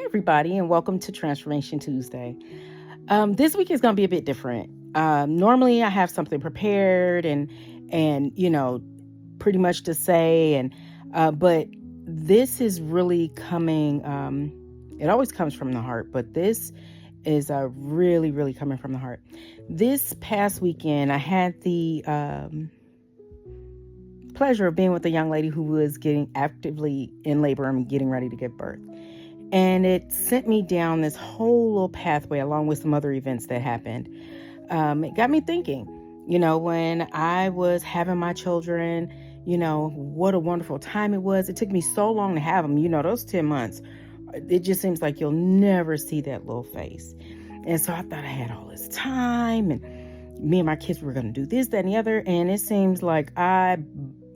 Everybody, and welcome to Transformation Tuesday. This week is going to be a bit different. Normally, I have something prepared and pretty much to say, but this is really coming. It always comes from the heart, but this is really coming from the heart. This past weekend, I had the pleasure of being with a young lady who was getting actively in labor and getting ready to give birth. And it sent me down this whole little pathway along with some other events that happened. It got me thinking, when I was having my children, what a wonderful time it was. It took me so long to have them, those 10 months. It just seems like you'll never see that little face. And so I thought I had all this time and me and my kids were going to do this, that, and the other. And it seems like I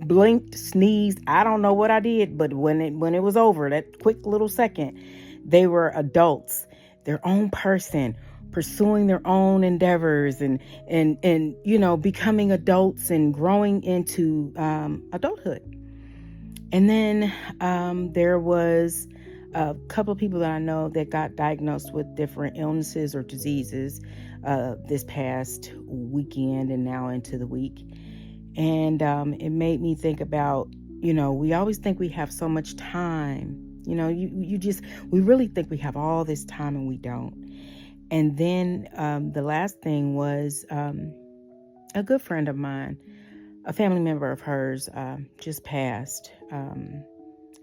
blinked, sneezed. I don't know what I did, but when it was over, that quick little second, they were adults, their own person, pursuing their own endeavors and becoming adults and growing into adulthood. And then there was a couple of people that I know that got diagnosed with different illnesses or diseases this past weekend and now into the week. And it made me think about, we always think we have so much time. We really think we have all this time and we don't. And then the last thing was a good friend of mine, a family member of hers just passed. I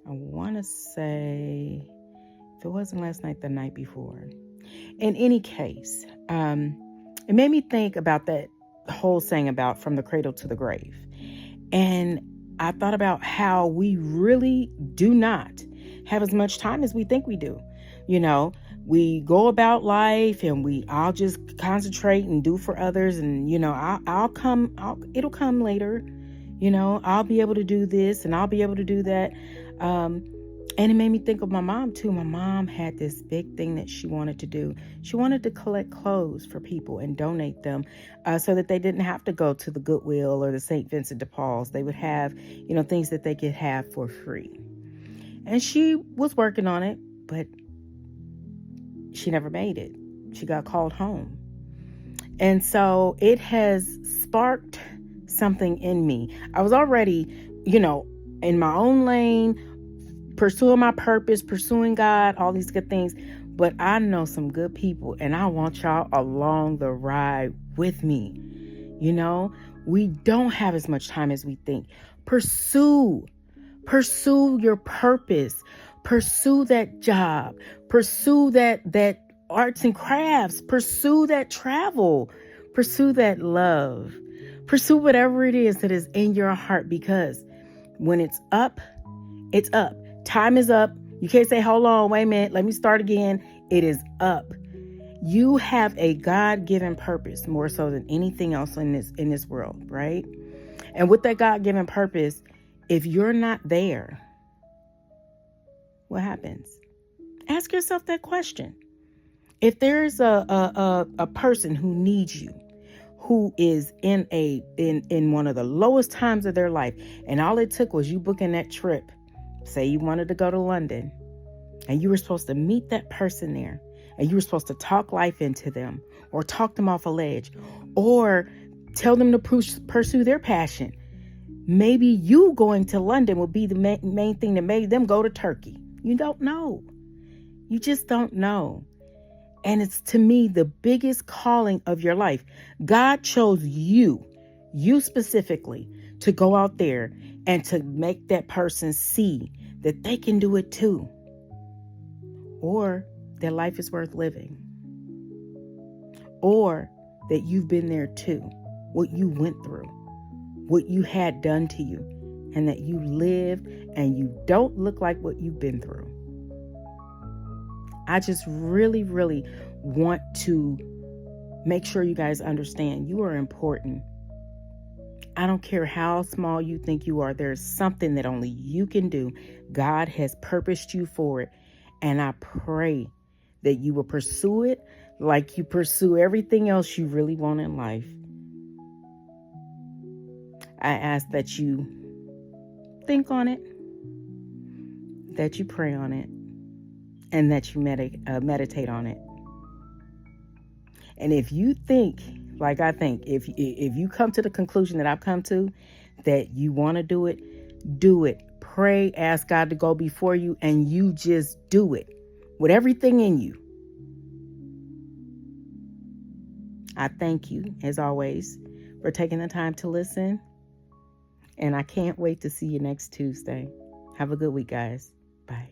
want to say, if it wasn't last night, the night before. In any case, it made me think about that whole saying about from the cradle to the grave. And I thought about how we really do not have as much time as we think we do. We go about life and I'll just concentrate and do for others. And, it'll come later. I'll be able to do this and I'll be able to do that. And it made me think of my mom too. My mom had this big thing that she wanted to do. She wanted to collect clothes for people and donate them so that they didn't have to go to the Goodwill or the St. Vincent de Paul's. They would have, things that they could have for free. And she was working on it, but she never made it. She got called home. And so it has sparked something in me. I was already, in my own lane, pursuing my purpose, pursuing God, all these good things. But I know some good people and I want y'all along the ride with me. We don't have as much time as we think. Pursue your purpose. Pursue that job. Pursue that arts and crafts. Pursue that travel. Pursue that love. Pursue whatever it is that is in your heart, because when it's up, it's up. Time is up. You can't say, hold on, wait a minute, let me start again. It is up. You have a God-given purpose more so than anything else in this world, right? And with that God-given purpose, if you're not there, what happens? Ask yourself that question. If there's a person who needs you, who is in one of the lowest times of their life, and all it took was you booking that trip. Say you wanted to go to London and you were supposed to meet that person there and you were supposed to talk life into them or talk them off a ledge or tell them to pursue their passion. Maybe you going to London will be the main thing that made them go to Turkey. You don't know. You just don't know. And it's, to me, the biggest calling of your life. God chose you specifically, to go out there and to make that person see that they can do it too. Or that life is worth living. Or that you've been there too. What you went through. What you had done to you. And that you lived and you don't look like what you've been through. I just really want to make sure you guys understand you are important. I don't care how small you think you are. There's something that only you can do. God has purposed you for it. And I pray that you will pursue it like you pursue everything else you really want in life. I ask that you think on it, that you pray on it, and that you meditate on it. And if you think, like I think, if you come to the conclusion that I've come to, that you want to do it, do it. Pray, ask God to go before you, and you just do it with everything in you. I thank you, as always, for taking the time to listen. And I can't wait to see you next Tuesday. Have a good week, guys. Bye.